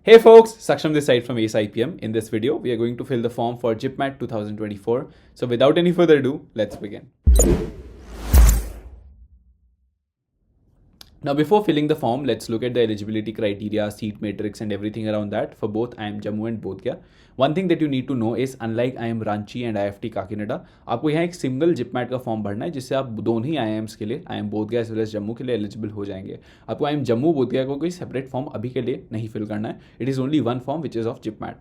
Hey folks, Saksham this side from Ace IPM. In this video, we are going to fill the form for JIPMAT 2024. So without any further ado, let's begin. Now before filling the form, let's look at the eligibility criteria, seat matrix and everything around that for both IIM Jammu and Bodh Gaya. One thing that you need to know is unlike IIM Ranchi and IFT Kakinada, आपको यहाँ एक single जिपमैट का form भरना है जिससे आप दोनों ही IIMs के लिए IIM बोध गया एज वेल एज जम्मू के लिए एलिजिबल हो जाएंगे. आपको IIM जम्मू बोध गया को कोई सेपरेट फॉर्म अभी के लिए नहीं फिल करना है. It is only one form which is of JIPMAT.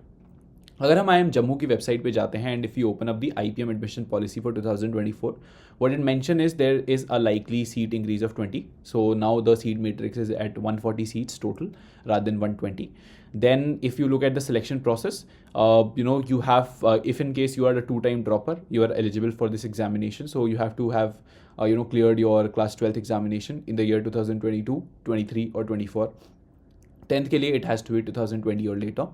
अगर हम IIM जम्मू की वेबसाइट पे जाते हैं and if you open up the IPM admission policy for 2024, what it mentioned is there is a likely seat increase of 20. So now the seat matrix is at 140 seats total rather than 120. Then if you look at the selection process, you have, if in case you are a two-time dropper, you are eligible for this examination. So you have to have, cleared your class 12th examination in the year 2022, 23 or 24. 10th के लिए it has to be 2020 or later.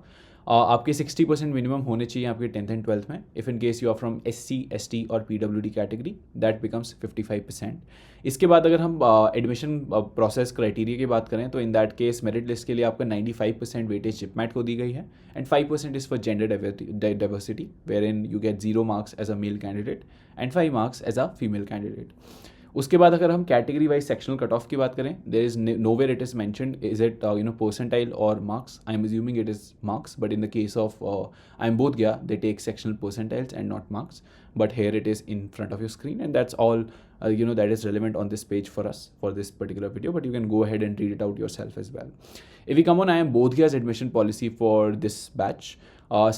आपके 60% minimum होने चाहिए आपके 10th and 12th में. If in case you are from SC, ST और PWD कैटेगरी, दैट बिकम्स 55%. इसके बाद अगर हम एडमिशन प्रोसेस क्राइटेरिया की बात करें तो इन दैट केस मेरिट लिस्ट के लिए आपका 95% वेटेज जिपमैट को दी गई है and 5% is for gender diversity where in you get 0 marks as a male candidate and 5 marks as a female candidate. उसके बाद अगर हम category wise sectional cut off की बात करें, there is nowhere it is mentioned is it percentile और marks. I am assuming it is marks, but in the case of I M Bodh Gaya they take sectional percentiles and not marks, but here it is in front of your screen and that's all that is relevant on this page for us for this particular video, but you can go ahead and read it out yourself as well. If we come on IIM Bodh Gaya's admission policy for this batch,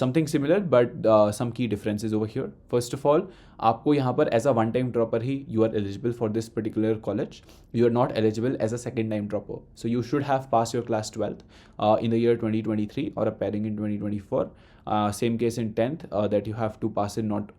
something similar but some key differences over here. First of all, आपको यहाँ पर as a one time dropper ही you are eligible for this particular college. You are not eligible as a second time dropper. So you should have pass your class 12th in the year 2023 or appearing in 2024. Same case in 10th, that you have to pass it not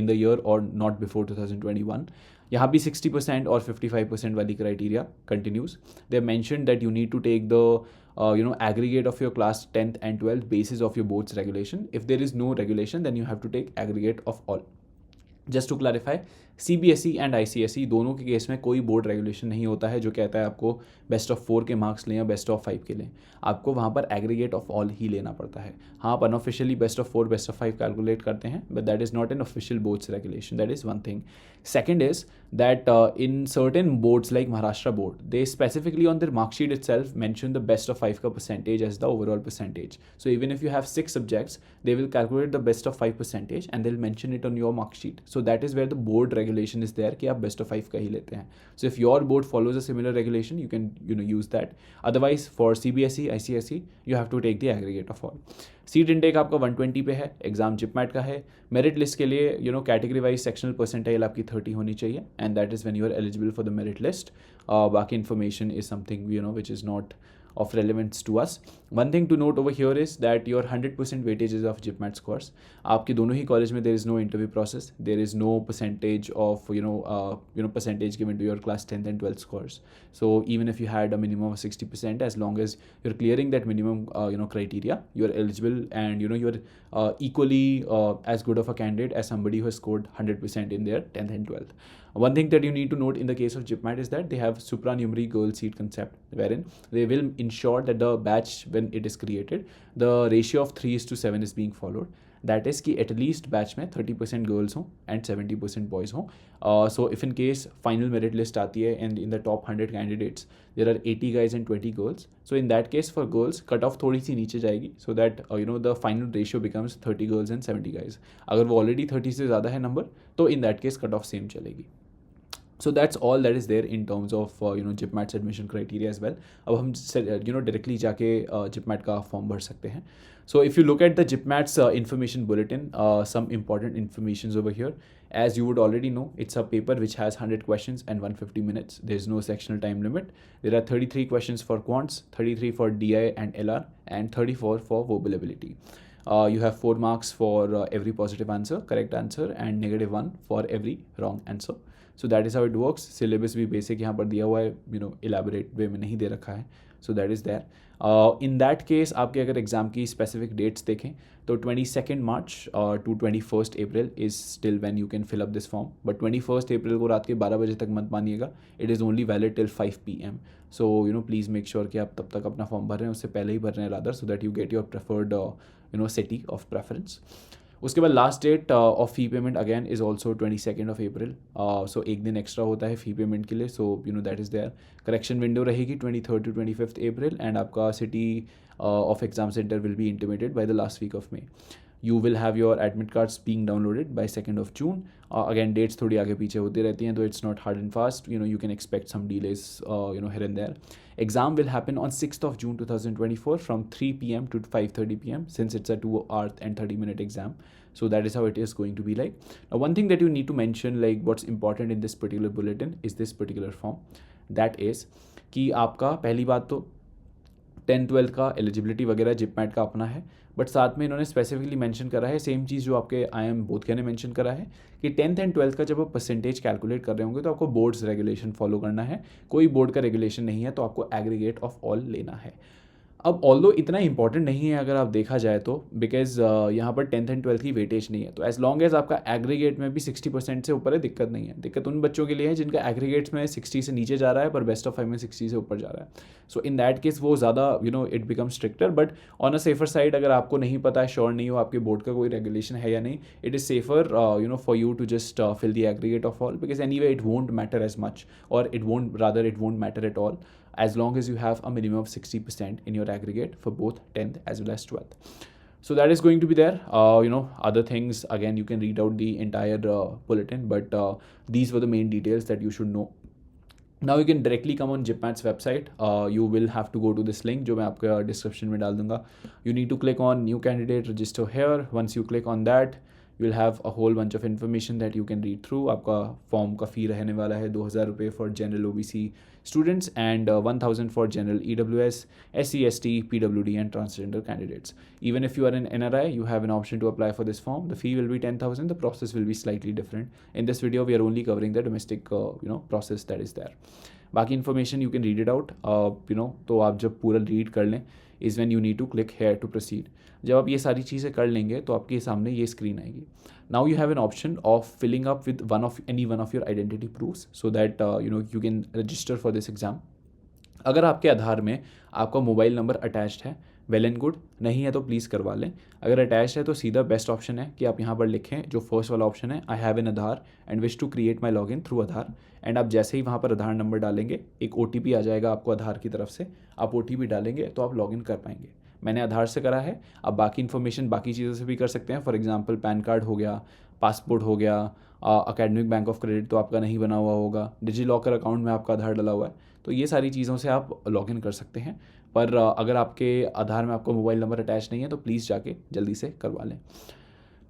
in the year or not before 2021. यहाँ भी 60% और 55% वाली criteria continues. They have mentioned that you need to take the aggregate of your class 10th and 12th basis of your board's regulation. If there is no regulation, then you have to take aggregate of all. Just to clarify, CBSE and ICSE दोनों के case में कोई board regulation नहीं होता है जो कहता है आपको बेस्ट ऑफ 4 के मार्क्स लें या बेस्ट ऑफ 5 के लें. आपको वहाँ पर एग्रीगेट ऑफ ऑल ही लेना पड़ता है. हाँ, आप unofficially best of 4 best of 5 calculate करते हैं, but that is not an official boards regulation. That is one thing. Second is that in certain boards like Maharashtra board, they specifically on their mark sheet itself mention the best of 5 ka percentage as the overall percentage. So even if you have 6 subjects, they will calculate the best of 5 percentage and they'll mention it on your mark sheet. So that is where the board regulation is there कि आप best of 5 का ही लेते हैं. So if your board follows a similar regulation, you can use that. Otherwise for CBSE, ICSE, you have to take the aggregate of all. Seat intake आपका 120 पे है, exam जिपमैट का है. मेरिट लिस्ट के लिए कैटेगरी वाइज सेक्शनल परसेंटाइल आपकी 30 होनी चाहिए and that is when you are eligible for the merit list. बाकी information is something which is not of relevance to us. One thing to note over here is that your 100% weightage is of JIPMAT scores. आपके दोनों ही college में there is no interview process. There is no percentage of percentage given to your class 10th and 12th scores. So even if you had a minimum of 60%, as long as you're clearing that minimum criteria, you're eligible and you're equally as good of a candidate as somebody who has scored 100% in their 10th and 12th. One thing that you need to note in the case of JIPMAT is that they have supernumerary girl seat concept, wherein they will ensure that the batch when it is created, the ratio of 3:7 is being followed. That is कि at least batch में 30% girls हों and 70% boys हों. So if in case final merit list आती है and in the top 100 candidates there are 80 guys and 20 girls, so in that case for girls cut off थोड़ी सी नीचे जाएगी so that the final ratio becomes 30 girls and 70 guys. अगर वो already 30 से ज़्यादा है नंबर तो in that case cut off same चलेगी. So that's all that is there in terms of JIPMAT's admission criteria as well. अब हम directly जाके JIPMAT का फॉर्म भर सकते हैं. So if you look at the JIPMAT's information bulletin, some important informations over here. As you would already know, it's a paper which has 100 questions and 150 minutes. There's no sectional time limit. There are 33 questions for quants, 33 for DI and LR, and 34 for verbal ability. You have 4 marks for every positive answer, correct answer, and -1 for every wrong answer. So that is how it works. Syllabus भी basic यहाँ पर दिया हुआ है, elaborate way में नहीं दे रखा है. So that is there. In that case आपके अगर एग्ज़ाम की स्पेसिफिक डेट्स देखें तो 22 March to 21 April is still when you can fill up this form. But 21 अप्रैल को रात के 12 बजे तक मत मानिएगा. It is only valid till 5 PM. So please make sure कि आप तब तक अपना फॉर्म भर रहे हैं, उससे पहले ही भर रहे हैं rather, so that you get your preferred city of preference. उसके बाद last date of fee payment again is also 22 April. So एक दिन एक्स्ट्रा होता है फ़ी पेमेंट के लिए. So that is there. Correction window रहेगी 23 टू 25 अप्रैल एंड आपका city of exam centre will be intimated by the last week of May. You will have your admit cards being downloaded by 2nd of June. Again, dates थोड़ी आगे पीछे होती रहती हैं, तो it's not hard and fast. You can expect some delays, here and there. Exam will happen on 6th of June 2024 from 3 PM to 5:30 PM since it's a 2-hour and 30-minute exam. So that is how it is going to be like. Now, one thing that you need to mention, like what's important in this particular bulletin is this particular form. That is कि आपका पहली बात तो 10th-12th का eligibility वगैरह जिपमैट का अपना है, बट साथ में इन्होंने स्पेसिफिकली मेंशन करा है सेम चीज़ जो आपके IIM बोधगया ने मेंशन करा है कि 10th एंड 12th का जब आप परसेंटेज कैलकुलेट कर रहे होंगे तो आपको बोर्ड्स रेगुलेशन फॉलो करना है. कोई बोर्ड का रेगुलेशन नहीं है, तो आपको एग्रीगेट ऑफ ऑल लेना है. अब ऑल्दो इतना इंपॉर्टेंट नहीं है अगर आप देखा जाए तो, बिकॉज यहाँ पर 10th एंड 12th की वेटेज नहीं है. तो एज लॉन्ग एज आपका एग्रीगेट में भी 60% से ऊपर है, दिक्कत नहीं है. दिक्कत उन बच्चों के लिए है जिनका एग्रीगेट्स में 60 से नीचे जा रहा है पर बेस्ट ऑफ 5 में 60 से ऊपर जा रहा है. सो इन दैट केस वो ज़्यादा it become stricter. But on a safer side अगर आपको नहीं पता है, श्योर नहीं हो आपके बोर्ड का कोई रेगुलेशन है या नहीं, it is safer for you to just fill the aggregate of all, because anyway it won't matter as much, और it won't matter at all as long as you have a minimum of 60% in your aggregate for both 10th as well as 12th. So that is going to be there. Other things, again, you can read out the entire bulletin, but these were the main details that you should know. Now you can directly come on JIPMAT's website. You will have to go to this link जो मैं आपके description में डाल दूँगा. You need to click on new candidate, register here. Once you click on that, you will have a whole bunch of information that you can read through. आपका form का फ़ी रहने वाला है 2,000 रुपये for general OBC students and 1,000 for general EWS, SC, ST, PWD and transgender candidates. Even if you are an NRI, you have an option to apply for this form. The fee will be 10,000. The process will be slightly different. In this video, we are only covering the domestic, process that is there. बाकी information you can read it out. तो आप जब पूरा read कर लें is when you need to click here to proceed. जब आप ये सारी चीज़ें कर लेंगे तो आपके सामने ये स्क्रीन आएगी. Now you have an option of filling up with any one of your identity proofs so that you can register for this exam. अगर आपके आधार में आपका मोबाइल नंबर अटैच्ड है, वेल एंड गुड. नहीं है तो प्लीज़ करवा लें. अगर अटैच है तो सीधा बेस्ट ऑप्शन है कि आप यहाँ पर लिखें जो फर्स्ट वाला ऑप्शन है, I have an Aadhaar and wish to create my login through Aadhaar. And आप जैसे ही वहाँ पर आधार नंबर डालेंगे एक OTP आ जाएगा आपको आधार की तरफ से. आप OTP डालेंगे तो आप लॉगिन कर पाएंगे. मैंने आधार से करा है. आप बाकी इन्फॉर्मेशन बाकी चीज़ों से भी कर सकते हैं. फॉर एग्जांपल पैन कार्ड हो गया, पासपोर्ट हो गया, अकेडमिक बैंक ऑफ क्रेडिट तो आपका नहीं बना हुआ होगा, डिजी लॉकर अकाउंट में आपका आधार डला हुआ है, तो ये सारी चीज़ों से आप लॉगिन कर सकते हैं. पर अगर आपके आधार में आपका मोबाइल नंबर अटैच नहीं है तो प्लीज़ जाके जल्दी से करवा लें.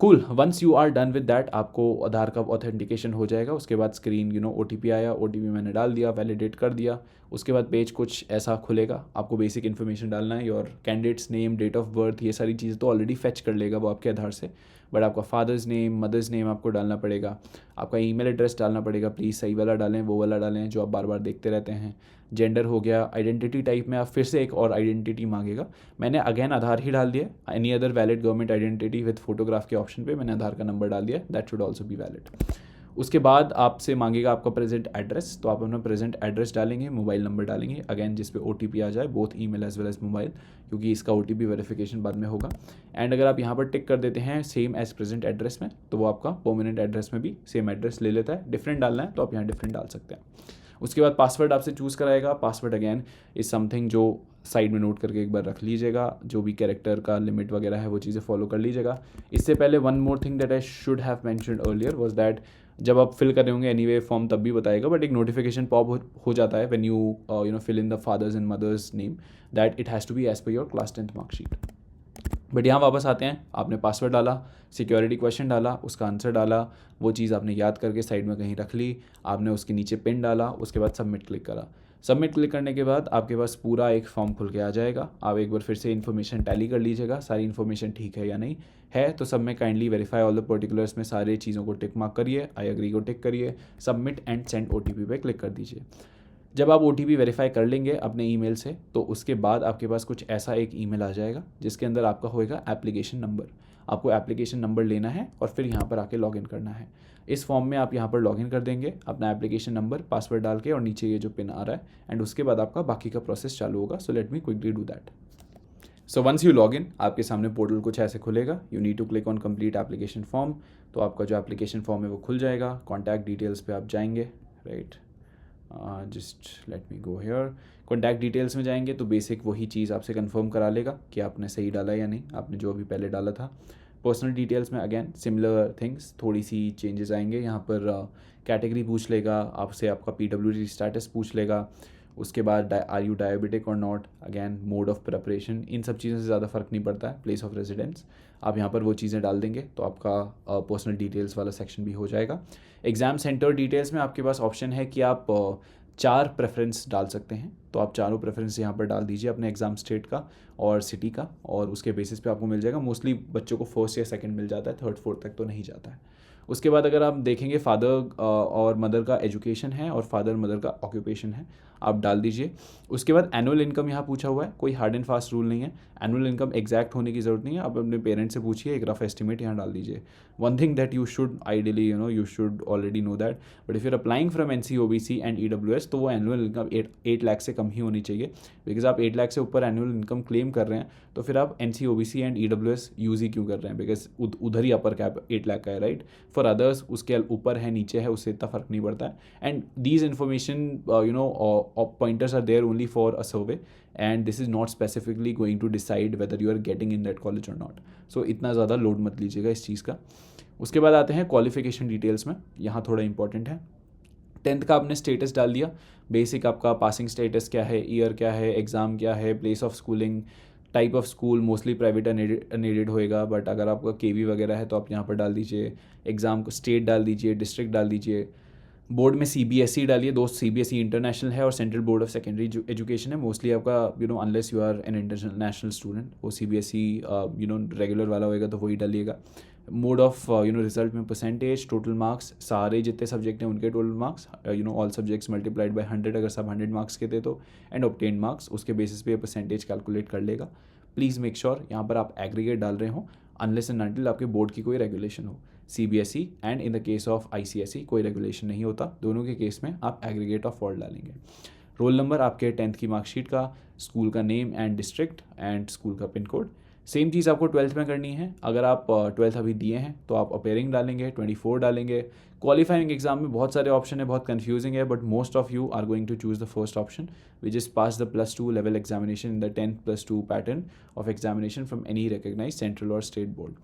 Cool. Once you are done with that आपको आधार का ऑथेंटिकेशन हो जाएगा. उसके बाद स्क्रीन OTP आया, OTP मैंने डाल दिया, वैलिडेट कर दिया. उसके बाद पेज कुछ ऐसा खुलेगा. आपको बेसिक इन्फॉर्मेशन डालना है, your candidate's name, date of birth, ये सारी चीज़ें तो ऑलरेडी फेच कर लेगा वो आपके आधार से. बट आपका फादर्स नेम, मदर्स नेम आपको डालना पड़ेगा. आपका ईमेल एड्रेस डालना पड़ेगा. प्लीज़ सही वाला डालें, वो वाला डालें जो आप बार बार देखते रहते हैं. जेंडर हो गया. आइडेंटिटी टाइप में आप फिर से एक और आइडेंटिटी मांगेगा. मैंने अगेन आधार ही डाल दिया. Any other valid government identity with photograph के ऑप्शन पे मैंने आधार का नंबर डाल दिया. That should also be valid. उसके बाद आपसे मांगेगा आपका प्रेजेंट एड्रेस. तो आप अपना प्रेजेंट एड्रेस डालेंगे, मोबाइल नंबर डालेंगे अगेन जिस पे OTP आ जाए, both email as well as mobile, क्योंकि इसका OTP वेरिफिकेशन बाद में होगा. एंड अगर आप यहाँ पर टिक कर देते हैं सेम एज प्रेजेंट एड्रेस में तो वो आपका परमानेंट एड्रेस में भी सेम एड्रेस ले लेता है. डिफरेंट डालना है तो आप यहाँ डिफरेंट डाल सकते हैं. उसके बाद पासवर्ड आपसे चूज़ कराएगा. पासवर्ड अगेन इज़ समथिंग जो साइड में नोट करके एक बार रख लीजिएगा. जो भी कैरेक्टर का लिमिट वगैरह है वो चीज़ें फॉलो कर लीजिएगा. इससे पहले one more thing that I should have mentioned earlier was that जब आप फिल कर रहे होंगे एनीवे फॉर्म तब भी बताएगा, बट एक नोटिफिकेशन पॉप हो जाता है when you fill in the father's and mother's name that it has to be as per your class 10th marksheet. But यहाँ वापस आते हैं. आपने पासवर्ड डाला, सिक्योरिटी क्वेश्चन डाला, उसका आंसर डाला, वो चीज़ आपने याद करके साइड में कहीं रख ली. आपने उसके नीचे पिन डाला, उसके बाद सबमिट क्लिक करा. सबमिट क्लिक करने के बाद आपके पास पूरा एक फॉर्म खुल के आ जाएगा. आप एक बार फिर से इन्फॉर्मेशन टैली कर लीजिएगा, सारी इन्फॉर्मेशन ठीक है या नहीं है. तो सब में kindly verify all the particulars में सारे चीज़ों को टिक मार्क करिए, आई एग्री को टिक करिए, सबमिट एंड सेंड OTP पे क्लिक कर दीजिए. जब आप OTP वेरीफाई कर लेंगे अपने ईमेल से, तो उसके बाद आपके पास कुछ ऐसा एक ईमेल आ जाएगा जिसके अंदर आपका होएगा एप्लीकेशन नंबर। आपको एप्लीकेशन नंबर लेना है और फिर यहाँ पर आके लॉगिन करना है। इस फॉर्म में आप यहाँ पर लॉगिन कर देंगे अपना एप्लीकेशन नंबर, पासवर्ड डाल के, और नीचे ये जो पिन आ रहा है, एंड उसके बाद आपका बाकी का प्रोसेस चालू होगा। So let me quickly do that. So once you log in, आपके सामने पोर्टल कुछ ऐसे खुलेगा। You need to click on complete application form. तो आपका जो एप्लीकेशन फॉर्म है वो खुल जाएगा। कॉन्टैक्ट डिटेल्स पे आप जाएंगे, right, just let me go here. Contact details में जाएंगे तो बेसिक वही चीज़ आपसे कंफर्म करा लेगा कि आपने सही डाला या नहीं, आपने जो अभी पहले डाला था। पर्सनल डिटेल्स में अगेन सिमिलर थिंग्स, थोड़ी सी चेंजेस आएंगे। यहाँ पर कैटेगरी पूछ लेगा आपसे, आपका PWD स्टेटस पूछ लेगा। उसके बाद आर यू डायबिटिक और not, again mode of preparation, इन सब चीज़ों से ज़्यादा फ़र्क नहीं पड़ता है। प्लेस ऑफ रेजिडेंस आप यहाँ पर वो चीज़ें डाल देंगे तो आपका पर्सनल डिटेल्स वाला सेक्शन भी हो जाएगा। एग्ज़ाम सेंटर डिटेल्स में आपके पास ऑप्शन है कि आप 4 प्रेफरेंस डाल सकते हैं। तो आप चारों प्रेफरेंस यहाँ पर डाल दीजिए अपने एग्ज़ाम स्टेट का और सिटी का, और उसके बेसिस पे आपको मिल जाएगा। मोस्टली बच्चों को फर्स्ट या सेकंड मिल जाता है, थर्ड फोर्थ तक तो नहीं जाता है। उसके बाद अगर आप देखेंगे फादर और मदर का एजुकेशन है और फादर मदर का ऑक्यूपेशन है, आप डाल दीजिए। उसके बाद एनुअल इनकम यहाँ पूछा हुआ है, कोई हार्ड एंड फास्ट रूल नहीं है। एनुअल इनकम एग्जैक्ट होने की ज़रूरत नहीं है, आप अपने पेरेंट्स से पूछिए, एक रफ एस्टिमेट यहाँ डाल दीजिए। One thing that you should ideally you should already know that, but if you're applying from NC-OBC and EWS, तो वो एनुअल इनकम 8 लाख से कम ही होनी चाहिए। बिकॉज आप 8 लाख से ऊपर एनुअल इनकम क्लेम कर रहे हैं, तो फिर आप NC-OBC एंड EWS यूज़ ही क्यों कर रहे हैं? बिकॉज उधर ही अपर कैप 8 लाख का है, राइट। फॉर अदर्स उसके ऊपर है नीचे है, उससे इतना फ़र्क नहीं पड़ता है। And these information pointers are there only for a survey, and this is not specifically going to decide whether you are getting in that college or not. So इतना ज़्यादा लोड मत लीजिएगा इस चीज़ का। उसके बाद आते हैं क्वालिफिकेशन डिटेल्स में। यहाँ थोड़ा इंपॉर्टेंट है, 10th का आपने स्टेटस डाल दिया, बेसिक आपका पासिंग स्टेटस क्या है, ईयर क्या है, एग्ज़ाम क्या है, place of schooling, type of school, mostly private unaided होएगा, बट अगर आपका KV वगैरह है तो आप यहाँ पर डाल दीजिए। एग्ज़ाम को स्टेट डाल दीजिए, डिस्ट्रिक्ट डाल दीजिए। बोर्ड में CBSE डालिए, दोस्त CBSE इंटरनेशनल है और central board of secondary education है। मोस्टली आपका unless you are an international student, वो CBSE रेगुलर वाला होएगा तो वही डालिएगा। मोड ऑफ रिजल्ट में परसेंटेज, टोटल मार्क्स, सारे जितने सब्जेक्ट हैं उनके total marks, all subjects multiplied by 100 अगर सब 100 मार्क्स के थे तो, एंड ऑब्टेन मार्क्स, उसके बेसिस पे परसेंटेज कैलकुलेट कर लेगा। प्लीज़ मेक श्योर यहाँ पर आप एग्रीगेट डाल रहे हो, अनलेस एंड अनटिल आपके बोर्ड की कोई रेगुलेशन हो। CBSE and in the case of ICSE कोई रेगुलेशन नहीं होता, दोनों के केस में आप एग्रीगेट ऑफ ऑल डालेंगे। रोल नंबर आपके 10th की मार्कशीट का, स्कूल का name and district and school का पिन कोड। सेम चीज़ आपको 12th में करनी है। अगर आप 12th अभी दिए हैं तो आप अपेयरिंग डालेंगे, 24 डालेंगे। क्वालिफाइंग एग्जाम में बहुत सारे ऑप्शन है, बहुत कन्फ्यूजिंग है, but most of you are going to choose the first option which is pass the +2 level examination in the 10+2 pattern of examination from any recognise central और state board.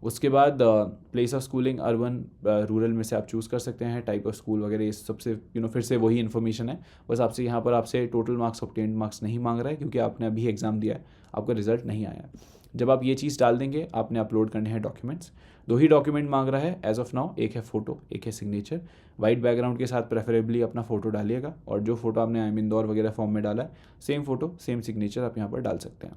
उसके बाद place of schooling urban rural में से आप choose कर सकते हैं। Type of school वगैरह ये सबसे फिर से वही इन्फॉर्मेशन है, बस आपसे यहाँ पर आपसे टोटल मार्क्स, ऑब्टेन्ड मार्क्स नहीं मांग रहा है क्योंकि आपने अभी एग्ज़ाम दिया है, आपका रिजल्ट नहीं आया है। जब आप ये चीज़ डाल देंगे, आपने अपलोड करने हैं डॉक्यूमेंट्स। 2 ही डॉक्यूमेंट मांग रहा है एज ऑफ नाउ, एक है फ़ोटो, एक है सिग्नेचर। वाइट बैकग्राउंड के साथ प्रेफरेबली अपना फ़ोटो डालिएगा, और जो फोटो आपने इंदौर वगैरह फॉर्म में डाला है, सेम फ़ोटो सेम सिग्नेचर आप यहाँ पर डाल सकते हैं।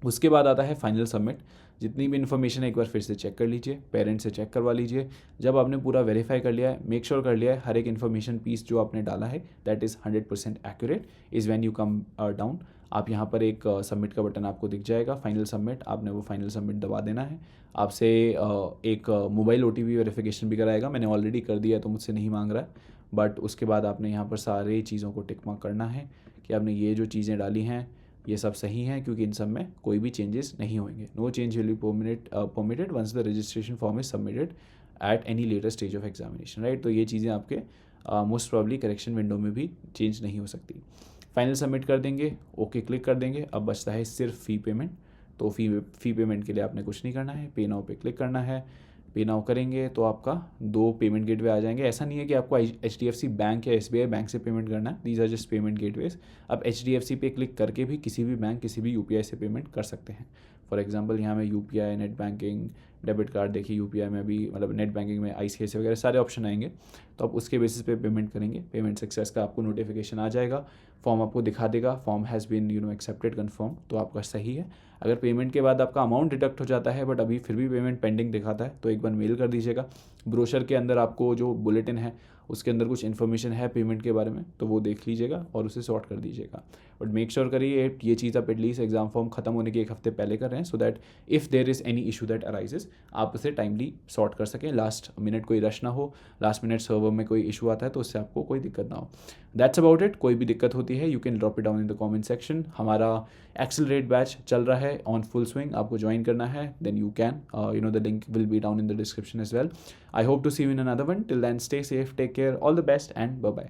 उसके बाद आता है फाइनल सबमिट। जितनी भी इन्फॉर्मेशन है एक बार फिर से चेक कर लीजिए, पेरेंट्स से चेक करवा लीजिए। जब आपने पूरा वेरीफाई कर लिया है, मेक श्योर कर लिया है हर एक इन्फॉर्मेशन पीस जो आपने डाला है that is 100% accurate, is when you come down, आप यहाँ पर एक सबमिट का बटन आपको दिख जाएगा, फाइनल सबमिट। आपने वो फाइनल सबमिट दबा देना है। आपसे एक मोबाइल OTP वेरिफिकेशन भी कराएगा, मैंने ऑलरेडी कर दिया है तो मुझसे नहीं मांग रहा है, बट उसके बाद आपने यहाँ पर सारे चीज़ों को टिक मार्क करना है कि आपने ये जो चीज़ें डाली हैं ये सब सही हैं, क्योंकि इन सब में कोई भी चेंजेस नहीं होंगे। No change will be permitted once the registration form is submitted at any later stage of examination, right. तो ये चीज़ें आपके मोस्ट प्रॉब्ली करेक्शन विंडो में भी चेंज नहीं हो सकती। फाइनल सबमिट कर देंगे, ओके क्लिक कर देंगे। अब बचता है सिर्फ फ़ी पेमेंट। तो फ़ी पेमेंट के लिए आपने कुछ नहीं करना है, पे नाउ पे क्लिक करना है। पे नाउ करेंगे तो आपका 2 पेमेंट गेटवे आ जाएंगे। ऐसा नहीं है कि आपको HDFC बैंक या SBI बैंक से पेमेंट करना है, these are just payment gateways. आप HDFC पे क्लिक करके भी किसी भी बैंक, किसी भी UPI से पेमेंट कर सकते हैं। फॉर एग्जांपल यहाँ में UPI, net banking, debit card, देखिए UPI में भी मतलब नेट बैंकिंग में ICICI वगैरह सारे ऑप्शन आएंगे, तो आप उसके बेसिस पे पेमेंट करेंगे। पेमेंट सक्सेस का आपको नोटिफिकेशन आ जाएगा, फॉर्म आपको दिखा देगा, form has been accepted confirm, तो आपका सही है। अगर पेमेंट के बाद आपका अमाउंट डिडक्ट हो जाता है बट अभी फिर भी पेमेंट पेंडिंग दिखाता है तो एक बार मेल कर दीजिएगा। ब्रोशर के अंदर आपको जो बुलेटिन है उसके अंदर कुछ इन्फॉर्मेशन है पेमेंट के बारे में तो वो देख लीजिएगा और उसे सॉर्ट कर दीजिएगा। बट मेक श्योर करिए ये चीज़ आप एटलीस्ट एग्जाम फॉर्म खत्म होने के एक हफ्ते पहले कर रहे हैं, so that if there is any issue that arises आप उसे टाइमली सॉर्ट कर सकें, लास्ट मिनट कोई रश ना हो, लास्ट मिनट सर्वर में कोई इशू आता है तो उससे आपको कोई दिक्कत ना हो। That's about it. कोई भी दिक्कत होती है you can drop it down in the comment section. हमारा एक्सेलरेट बैच चल रहा है ऑन फुल स्विंग, आपको ज्वाइन करना है then you can, the link will be down in the description as well. I hope to see you in another one. Till then, stay safe, take care, all the best, and bye bye.